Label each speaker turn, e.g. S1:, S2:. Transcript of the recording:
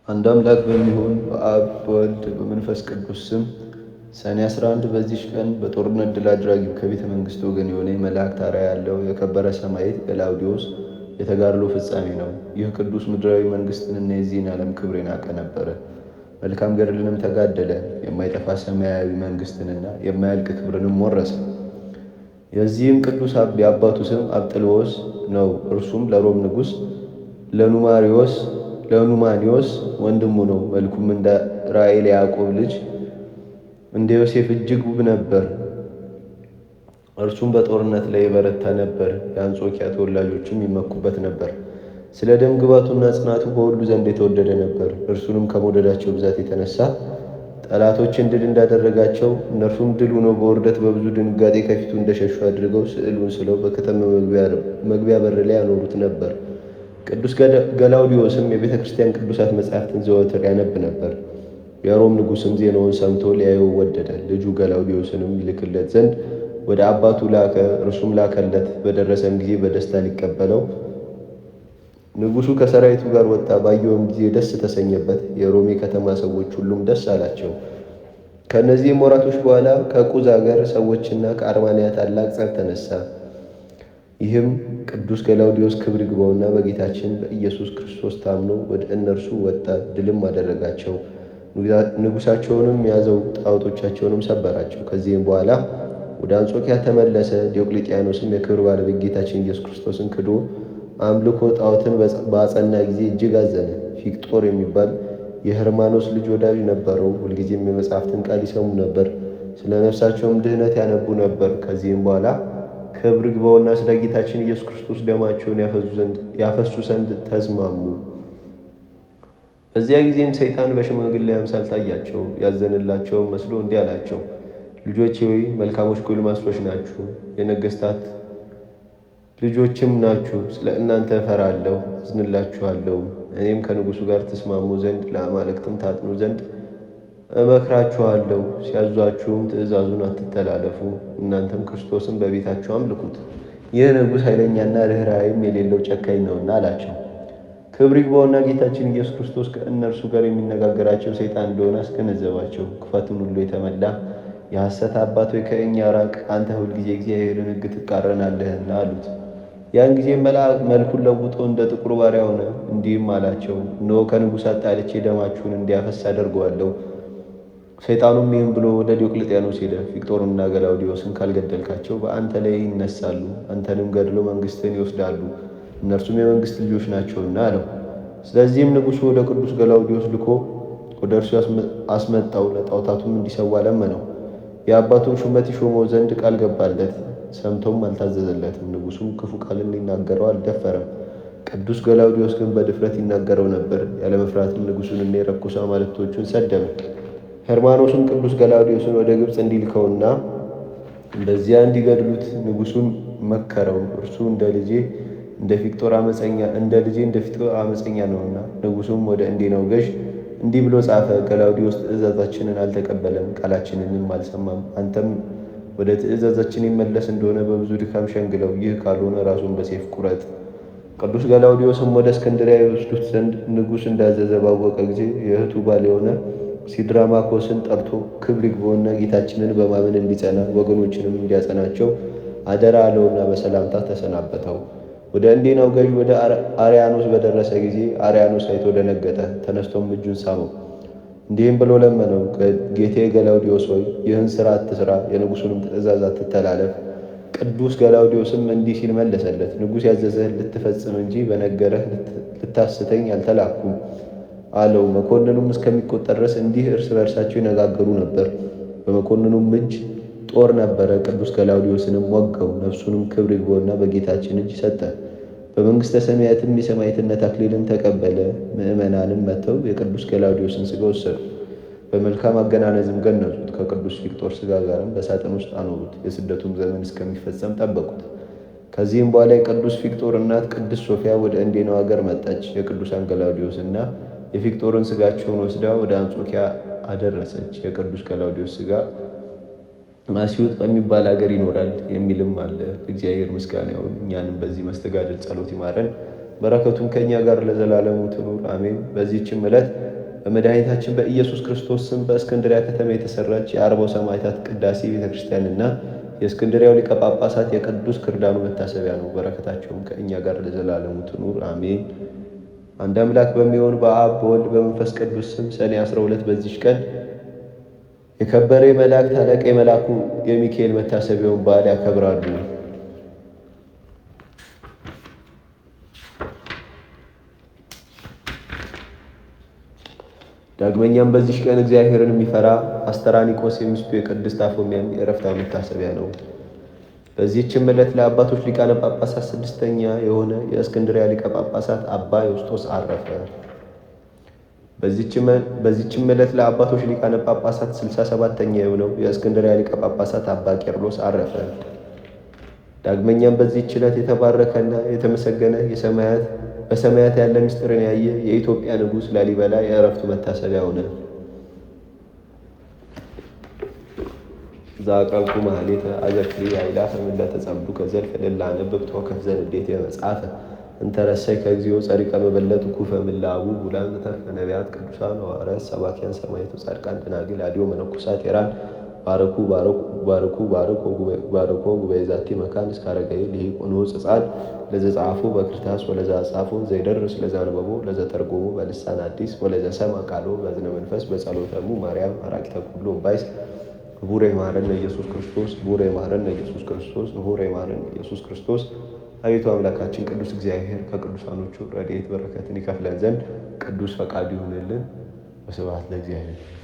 S1: አንድ አምላክ በሚሆን በአብ በወልድ በመንፈስ ቅዱስ ስም ሰኔ 11 በዚች ቀን በጦርነት ድል አድራጊው ከቤተ መንግሥት ወገን የሆነ የመላእክት አርአያ ያለው የከበረ ሰማዕት ገላውዴዎስ የተጋድሎ ፍጻሜ ነው። ይህ ቅዱስ ምድራዊ መንግሥትንና የዚህን ዓለም ክብር የናቀ ነበረ። መልካም ገድልንም ተጋደለ። የማይጠፋ ሰማያዊ መንግሥትንና የማያልቅ ክብርንም ወረሰ። የዚህም ቅዱስ የአባቱ ስም አብጥልዎስ ነው። እርሱም ለሮም ንጉሥ ለኑማኒዎስ ወንድሙ ነው። መልኩም እንደ ራእይል ያዕቆብ ልጅ እንደ ዮሴፍ እጅግ ውብ ነበር። እርሱም በጦርነት ላይ የበረታ ነበር። የአንጾኪያ ተወላጆችም ይመኩበት ነበር። ስለ ደም ግባቱና ጽናቱ በሁሉ ዘንድ የተወደደ ነበር። እርሱንም ከመውደዳቸው ብዛት የተነሳ ጠላቶችን ድል እንዳደረጋቸው እነርሱም ድል ሆነው በውርደት በብዙ ድንጋጤ ከፊቱ እንደሸሹ አድርገው ስዕሉን ስለው በከተማ መግቢያ በር ላይ ያኖሩት ነበር። ቅዱስ ገላውዲዮስም የቤተ ክርስቲያን ቅዱሳት መጻሕፍትን ዘወትር ያነብ ነበር። የሮም ንጉሥም ዜናውን ሰምቶ ሊያየው ወደደ። ልጁ ገላውዲዮስንም ይልክለት ዘንድ ወደ አባቱ ላከ። እርሱም ላከለት። በደረሰም ጊዜ በደስታ ሊቀበለው ንጉሡ ከሰራዊቱ ጋር ወጣ። ባየውም ጊዜ ደስ ተሰኘበት። የሮሜ ከተማ ሰዎች ሁሉም ደስ አላቸው። ከእነዚህም ወራቶች በኋላ ከቁዝ አገር ሰዎችና ከአርማንያ ታላቅ ጸብ ተነሳ። ይህም ቅዱስ ገላውዲዮስ ክብር ይግባውና በጌታችን በኢየሱስ ክርስቶስ ታምኖ ወደ እነርሱ ወጣ፣ ድልም አደረጋቸው። ንጉሣቸውንም ያዘው፣ ጣዖቶቻቸውንም ሰበራቸው። ከዚህም በኋላ ወደ አንጾኪያ ተመለሰ። ዲዮቅልጥያኖስም የክብር ባለቤት ጌታችን ኢየሱስ ክርስቶስን ክዶ አምልኮ ጣዖትን በአጸና ጊዜ እጅግ አዘነ። ፊቅጦር የሚባል የህርማኖስ ልጅ ወዳጅ ነበረው። ሁልጊዜም የመጽሐፍትን ቃል ይሰሙ ነበር፣ ስለ ነፍሳቸውም ድህነት ያነቡ ነበር። ከዚህም በኋላ ክብር ይግባውና ስለ ጌታችን ኢየሱስ ክርስቶስ ደማቸውን ያፈሱ ዘንድ ተስማሙ። በዚያ ጊዜም ሰይጣን በሽማግሌ አምሳል ታያቸው። ያዘንላቸውም መስሎ እንዲህ አላቸው፣ ልጆቼ ሆይ መልካሞች ጎልማሶች ናችሁ፣ የነገሥታት ልጆችም ናችሁ። ስለ እናንተ እፈራለሁ፣ አዝንላችኋለሁ። እኔም ከንጉሡ ጋር ትስማሙ ዘንድ ለአማልክትም ታጥኑ ዘንድ እመክራችኋለሁ። ሲያዟችሁም ትእዛዙን አትተላለፉ። እናንተም ክርስቶስን በቤታችሁ አምልኩት። ይህ ንጉሥ ኃይለኛና ርኅራኄም የሌለው ጨካኝ ነውና አላቸው። ክብር ይግባውና ጌታችን ኢየሱስ ክርስቶስ ከእነርሱ ጋር የሚነጋገራቸው ሰይጣን እንደሆነ አስገነዘባቸው። ክፋትን ሁሉ የተመላ የሐሰት አባት ሆይ ከእኛ ራቅ፣ አንተ ሁልጊዜ እግዚአብሔርን ሕግ ትቃረናለህና አሉት። ያን ጊዜ መልኩን ለውጦ እንደ ጥቁር ባሪያ ሆነ። እንዲህም አላቸው፣ እነሆ ከንጉሥ አጣልቼ ደማችሁን እንዲያፈስ አደርገዋለሁ። ሰይጣኑም ይህም ብሎ ወደ ዲዮቅልጥያኖስ ሄደ። ፊቅጦርንና ገላውዲዮስን ካልገደልካቸው በአንተ ላይ ይነሳሉ፣ አንተንም ገድለው መንግሥትን ይወስዳሉ፣ እነርሱም የመንግሥት ልጆች ናቸውና አለው። ስለዚህም ንጉሡ ወደ ቅዱስ ገላውዲዮስ ልኮ ወደ እርሱ አስመጣው። ለጣዖታቱም እንዲሰዋ ለመነው። የአባቱን ሹመት ይሾመው ዘንድ ቃል ገባለት። ሰምቶም አልታዘዘለትም። ንጉሡም ክፉ ቃልን ሊናገረው አልደፈረም። ቅዱስ ገላውዲዮስ ግን በድፍረት ይናገረው ነበር። ያለ መፍራትም ንጉሡንና የረኩስ አማልክቶቹን ሰደበ። ሄርማኖስም ቅዱስ ገላውዲዮስን ወደ ግብፅ እንዲልከውና በዚያ እንዲገድሉት ንጉሡን መከረው። እርሱ እንደ ልጄ እንደ ፊቅጦር አመፀኛ ነውና። ንጉሡም ወደ እንዴናው ገዥ እንዲህ ብሎ ጻፈ፣ ገላውዲዮስ ትእዛዛችንን አልተቀበለም፣ ቃላችንንም አልሰማም። አንተም ወደ ትእዛዛችን ይመለስ እንደሆነ በብዙ ድካም ሸንግለው፣ ይህ ካልሆነ ራሱን በሰይፍ ቁረጥ። ቅዱስ ገላውዲዮስም ወደ እስክንድርያ የወስዱት ዘንድ ንጉሥ እንዳዘዘ ባወቀ ጊዜ የእህቱ ባል የሆነ ሲድራማኮስን ጠርቶ ክብር ይግባውና ጌታችንን በማመን እንዲጸና ወገኖችንም እንዲያጸናቸው አደራ አለውና በሰላምታ ተሰናበተው። ወደ እንዴናው ገዥ ወደ አርያኖስ በደረሰ ጊዜ አርያኖስ አይቶ ደነገጠ። ተነስቶም እጁን ሳመው፣ እንዲህም ብሎ ለመነው፣ ጌታዬ ገላውዲዮስ ሆይ ይህን ሥራ አትሥራ፣ የንጉሡንም ትእዛዝ አትተላለፍ። ቅዱስ ገላውዲዮስም እንዲህ ሲል መለሰለት፣ ንጉሥ ያዘዘህን ልትፈጽም እንጂ በነገረህ ልታስተኝ አልተላኩም አለው። መኮንኑም እስከሚቆጠር ድረስ እንዲህ እርስ በርሳቸው ይነጋገሩ ነበር። በመኮንኑም እጅ ጦር ነበረ። ቅዱስ ገላውዲዮስንም ወጋው። ነፍሱንም ክብር ይግባውና በጌታችን እጅ ሰጠ። በመንግሥተ ሰማያትም የሰማዕትነት አክሊልን ተቀበለ። ምእመናንም መጥተው የቅዱስ ገላውዲዮስን ሥጋ ወሰዱ፣ በመልካም አገናነዝም ገነዙት። ከቅዱስ ፊቅጦር ሥጋ ጋርም በሳጥን ውስጥ አኖሩት። የስደቱም ዘመን እስከሚፈጸም ጠበቁት። ከዚህም በኋላ የቅዱስ ፊቅጦር እናት ቅድስት ሶፊያ ወደ እንዴናው አገር መጣች። የቅዱሳን ገላውዲዮስና የፊቅጦርን ሥጋቸውን ወስዳ ወደ አንጾኪያ አደረሰች። የቅዱስ ገላውዲዮስ ሥጋ ማስዩጥ በሚባል አገር ይኖራል የሚልም አለ። እግዚአብሔር ምስጋና ይሁን። እኛንም በዚህ መስተጋድል ጸሎት ይማረን፣ በረከቱም ከእኛ ጋር ለዘላለሙ ትኑር አሜን። በዚህችም ዕለት በመድኃኒታችን በኢየሱስ ክርስቶስ ስም በእስክንድሪያ ከተማ የተሰራች የአርባው ሰማዕታት ቅዳሴ ቤተክርስቲያንና የእስክንድሪያው ሊቀ ጳጳሳት የቅዱስ ክርዳኑ መታሰቢያ ነው። በረከታቸውም ከእኛ ጋር ለዘላለሙ ትኑር አሜን። አንድ አምላክ በሚሆን በአብ በወልድ በመንፈስ ቅዱስ ስም ሰኔ 12 በዚች ቀን የከበረ የመላእክት አለቃ የመልአኩ የሚካኤል መታሰቢያውን በዓል ያከብራሉ። ዳግመኛም በዚች ቀን እግዚአብሔርን የሚፈራ አስተራኒቆስ የሚስቱ የቅድስት አፎምያም የዕረፍቷ መታሰቢያ ነው። በዚህችም ዕለት ለአባቶች ሊቃነ ጳጳሳት ስድስተኛ የሆነ የእስክንድርያ ሊቀ ጳጳሳት አባ ዮስጦስ አረፈ። በዚህችም ዕለት ለአባቶች ሊቃነ ጳጳሳት 67ኛ የሆነው የእስክንድርያ ሊቀ ጳጳሳት አባ ቄርሎስ አረፈ። ዳግመኛም በዚህች ዕለት የተባረከና የተመሰገነ በሰማያት ያለ ምስጢርን ያየ የኢትዮጵያ ንጉሥ ላሊበላ የዕረፍቱ መታሰቢያ ሆነ። ዛቀብኩ ማህሌተ አዘክሪ አይላፈ ምለተ ጸምዱ ከዘልፈ ለላነብብ ተወከፍ ዘንዴት መጽሐፈ እንተረሳይ ከግዚኦ ጸሪቀ መበለቱ ኩፈ ምላቡ ቡላን ዘተርፈ ነቢያት ቅዱሳን ሐዋርያት ሰባኪያን ሰማዕታት ጻድቃን ደናግል አድዮ መነኮሳት ሄራን ባረኩ ጉባኤ ዛቲ መካን እስከ አረጋዊ ሊቁ ንዑስ ሕፃን ለዘጻፉ በክርታስ ወለዛ ጻፉ ዘይደርስ ለዛንበቦ ለዘተርጎሙ በልሳን አዲስ ወለዘሰማ ቃሎ በዝነ መንፈስ በጸሎተሙ ማርያም አራቂተ ኩሉ ባይስ ቡሬ ማረነ ኢየሱስ ክርስቶስ ቡሬ ማረነ ኢየሱስ ክርስቶስ ቡሬ ማረነ ኢየሱስ ክርስቶስ። አቤቱ አምላካችን ቅዱስ እግዚአብሔር ከቅዱሳኖቹ ረድኤት በረከትን ይከፍለን ዘንድ ቅዱስ ፈቃዱ ይሁንልን። ወስብሐት ለእግዚአብሔር።